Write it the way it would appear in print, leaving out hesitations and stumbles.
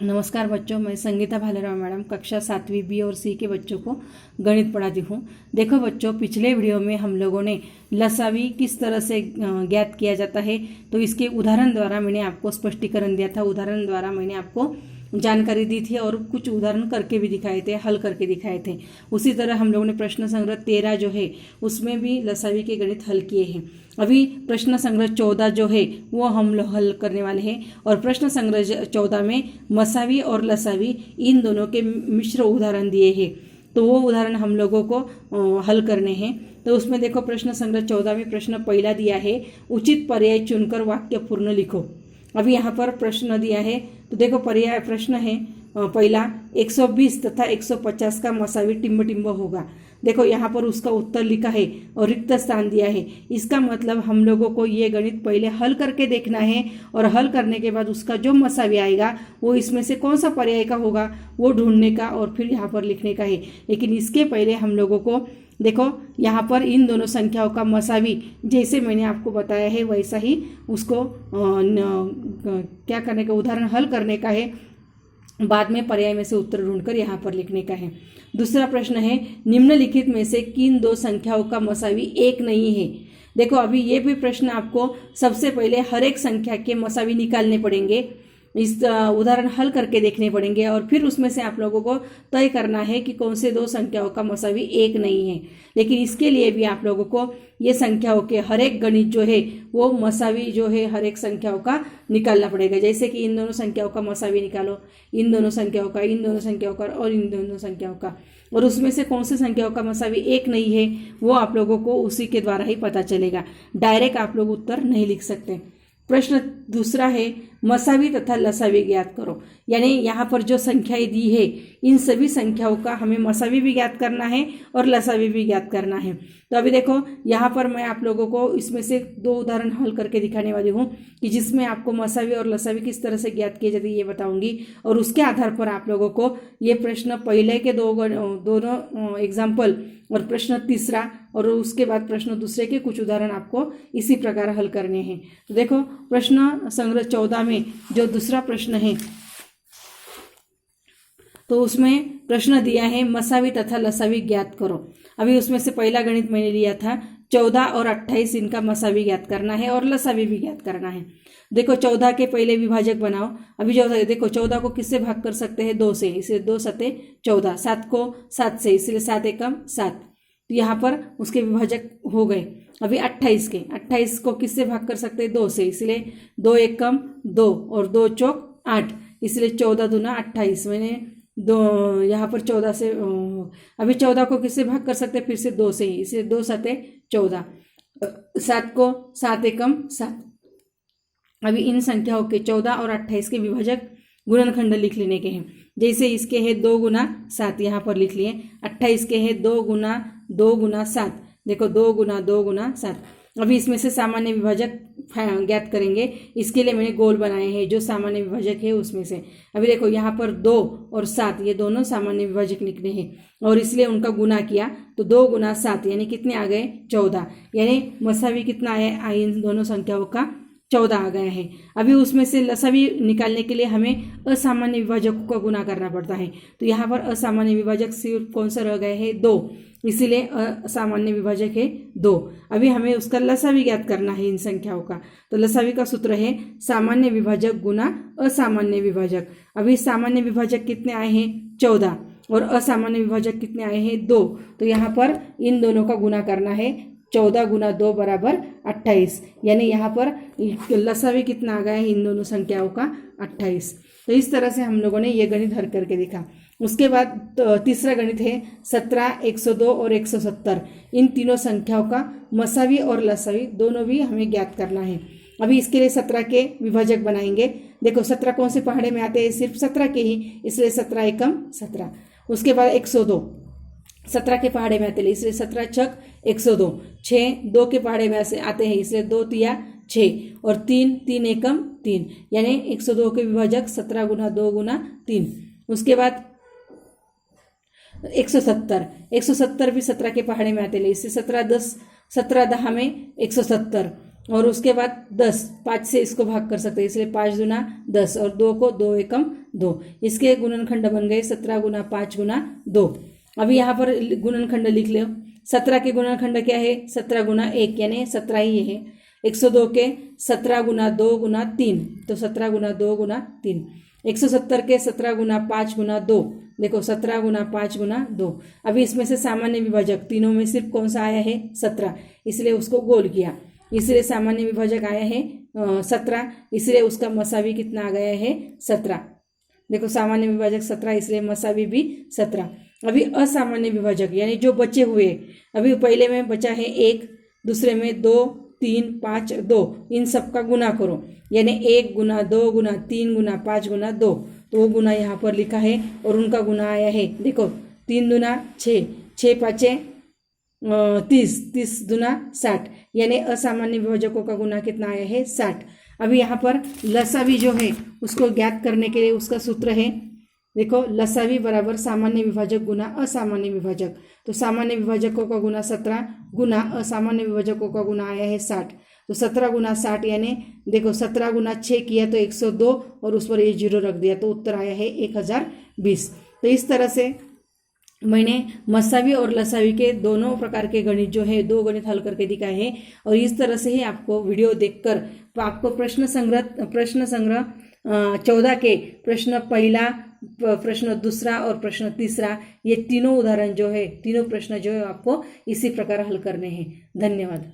नमस्कार बच्चों, मैं संगीता भालेराव मैडम कक्षा 7वीं बी और सी के बच्चों को गणित पढ़ाती हूँ। देखो बच्चों, पिछले वीडियो में हम लोगों ने लसावी किस तरह से ज्ञात किया जाता है तो इसके उदाहरण द्वारा मैंने आपको स्पष्टीकरण दिया था। उदाहरण द्वारा मैंने आपको जानकारी दी थी और कुछ उदाहरण करके भी दिखाए थे, हल करके दिखाए थे। उसी तरह हम लोगों ने प्रश्न संग्रह 13 जो है उसमें भी लसावी के गणित हल किए हैं। अभी प्रश्न संग्रह 14 जो है वो हम लोग हल करने वाले हैं और प्रश्न संग्रह 14 में मसावी और लसावी इन दोनों के मिश्र उदाहरण दिए हैं, तो वो उदाहरण हम लोगों को हल करने हैं। तो उसमें देखो, प्रश्न संग्रह 14 में प्रश्न पहला दिया है, उचित पर्याय चुनकर वाक्य पूर्ण लिखो। अभी यहाँ पर प्रश्न दिया है तो देखो, पर्याय प्रश्न है पहला, 120 तथा 150 का मसावी टिम्ब टिम्ब होगा। देखो यहाँ पर उसका उत्तर लिखा है और रिक्त स्थान दिया है। इसका मतलब हम लोगों को ये गणित पहले हल करके देखना है और हल करने के बाद उसका जो मसावी आएगा वो इसमें से कौन सा पर्याय का होगा वो ढूंढने का और फिर यहाँ पर लिखने का है। लेकिन इसके पहले हम लोगों को देखो, यहाँ पर इन दोनों संख्याओं का मसावी जैसे मैंने आपको बताया है वैसा ही उसको क्या करने का, उदाहरण हल करने का है। बाद में पर्याय में से उत्तर ढूंढकर यहाँ पर लिखने का है। दूसरा प्रश्न है, निम्नलिखित में से किन दो संख्याओं का मसावी एक नहीं है। देखो, अभी ये भी प्रश्न आपको सबसे पहले हर एक संख्या के मसावी निकालने पड़ेंगे, इस उदाहरण हल करके देखने पड़ेंगे और फिर उसमें से आप लोगों को तय करना है कि कौन से दो संख्याओं का मसावी एक नहीं है। लेकिन इसके लिए भी आप लोगों को ये संख्याओं के हर एक गणित जो है वो मसावी जो है हर एक संख्याओं का निकालना पड़ेगा। जैसे कि इन दोनों संख्याओं का मसावी निकालो, इन दोनों संख्याओं का, इन दोनों संख्याओं का और इन दोनों संख्याओं का, और उसमें से कौन से संख्याओं का मसावी एक नहीं है वो आप लोगों को उसी के द्वारा ही पता चलेगा। डायरेक्ट आप लोग उत्तर नहीं लिख सकते। प्रश्न दूसरा है, मसावी तथा लसावी ज्ञात करो। यानी यहाँ पर जो संख्याएं दी है इन सभी संख्याओं का हमें मसावी भी ज्ञात करना है और लसावी भी ज्ञात करना है। तो अभी देखो, यहाँ पर मैं आप लोगों को इसमें से दो उदाहरण हल करके दिखाने वाली हूँ कि जिसमें आपको मसावी और लसावी किस तरह से ज्ञात किए जाते हैं ये बताऊंगी और उसके आधार पर आप लोगों को ये प्रश्न पहले के दोनों एग्जाम्पल और प्रश्न तीसरा और उसके बाद प्रश्न दूसरे के कुछ उदाहरण आपको इसी प्रकार हल करने हैं। तो देखो, प्रश्न संग्रह 14 में जो दूसरा प्रश्न है तो उसमें प्रश्न दिया है, मसावी तथा लसावी ज्ञात करो। अभी उसमें से पहला गणित मैंने लिया था 14 और 28, इनका मसावी ज्ञात करना है और लसावी भी ज्ञात करना है। देखो, 14 के पहले विभाजक बनाओ। अभी जो देखो, 14 को किससे भाग कर सकते हैं, 2 से, इसलिए 2 सते 14। 7 को 7 से, इसलिए 7 एकम 7, तो यहाँ पर उसके विभाजक हो गए। अभी 28 को किससे भाग कर सकते हैं, 2 से, इसलिए 2 एकम 2 और 2 चौक 8, इसलिए 14 दूना 28। मैंने दो यहाँ पर 14 से, अभी 14 को किससे भाग कर सकते हैं, फिर से 2 से ही, इसलिए 2 सते 14। 7 को 7 एकम 7। अभी इन संख्याओं के 14 और 28 के विभाजक गुणनखंड लिख लेने के हैं। जैसे इसके है 2 गुना 7, यहाँ पर लिख लिए। 28 के है 2 गुना 7, देखो 2 गुना 7। अभी इसमें से सामान्य विभाजक ज्ञात करेंगे। इसके लिए मैंने गोल बनाए हैं जो सामान्य विभाजक है उसमें से। अभी देखो, यहाँ पर 2 और 7 ये दोनों सामान्य विभाजक निकले हैं और इसलिए उनका गुना किया तो 2 गुना 7 यानी कितने आ गए, 14। यानी मसावी कितना आया इन दोनों संख्याओं का, 14 आ गया है। अभी उसमें से लसावी निकालने के लिए हमें असामान्य विभाजकों का गुना करना पड़ता है। तो यहाँ पर असामान्य विभाजक सिर्फ कौन सा रह गए हैं, 2, इसीलिए असामान्य विभाजक है 2। अभी हमें उसका लसावी ज्ञात करना है इन संख्याओं का। तो लसावी का सूत्र है सामान्य विभाजक गुना असामान्य विभाजक। अभी सामान्य विभाजक कितने आए हैं, 14, और असामान्य विभाजक कितने आए हैं, 2। तो यहाँ पर इन दोनों का गुना करना है। 14 गुना 2 बराबर 28, यानी यहाँ पर लसावी कितना आ गया है इन दोनों संख्याओं का, 28। तो इस तरह से हम लोगों ने ये गणित हल करके देखा। उसके बाद तो तीसरा गणित है 17, 102 और 170। इन तीनों संख्याओं का मसावी और लसावी दोनों भी हमें ज्ञात करना है। अभी इसके लिए 17 के विभाजक बनाएंगे। देखो, 17 कौन से पहाड़े में आते हैं, सिर्फ 17 के ही, इसलिए 17 एकम 17। उसके बाद 102 17 के पहाड़े में आते हैं, इसलिए 17 छक 102। 6 2 के पहाड़े में आते हैं, इसलिए 2 तिया 6 और 3 एकम 3, यानी 102 के विभाजक 17 गुना 2 गुना 3। उसके बाद 170 भी 17 के पहाड़े में आते हैं, इससे 17 10 में 170 और उसके बाद 10, 5 से इसको भाग कर सकते हैं, इसलिए 5 दूना 10 और 2 को 2 एकम 2। इसके गुणनखंड बन गए 17 गुना 5 गुना 2। अभी यहाँ पर गुणनखंड लिख लो। 17 के गुणनखंड क्या है? 17 गुना 1 यानी 17 ही है। 102 के 17 गुना 2 गुना 3, तो 17 गुना 2 गुना 3। 170 के 17 गुना 5 गुना 2, देखो 17 गुना 5 गुना 2। अभी इसमें से सामान्य विभाजक तीनों में सिर्फ कौन सा आया है? 17, इसलिए उसको गोल किया, इसलिए सामान्य विभाजक आया है 17, इसलिए उसका मसावी कितना आ गया है? 17। देखो सामान्य विभाजक 17, इसलिए मसावी भी 17। अभी असामान्य विभाजक यानी जो बचे हुए, अभी पहले में बचा है 1, दूसरे में 2, 3, 5, 2, इन सब का गुना करो, यानी 1 गुना 2 गुना 3 गुना 5 गुना 2, तो वो गुना यहाँ पर लिखा है और उनका गुना आया है। देखो 3 दूना 6, 6 पाँचे 30, 30 दूना 60, यानी असामान्य विभाजकों का गुना कितना आया है? 60। अभी यहाँ पर लसावी जो है उसको ज्ञात करने के लिए उसका सूत्र है, देखो लसावी बराबर सामान्य विभाजक गुना असामान्य विभाजक। तो सामान्य विभाजकों का गुना 17 गुना असामान्य विभाजकों का गुना आया है 60, तो 17 गुना 60 यानी देखो 17 गुना 6 किया तो 102 और उस पर ये 0 रख दिया, तो उत्तर आया है 1020। तो इस तरह से मैंने मसावी और लसावी के दोनों प्रकार के गणित जो है 2 गणित हल करके दिखाए हैं। और इस तरह से ही आपको वीडियो देखकर आपको प्रश्न संग्रह 14 के प्रश्न पहला, प्रश्न दूसरा और प्रश्न तीसरा, ये तीनों उदाहरण जो है, तीनों प्रश्न जो है आपको इसी प्रकार हल करने हैं। धन्यवाद।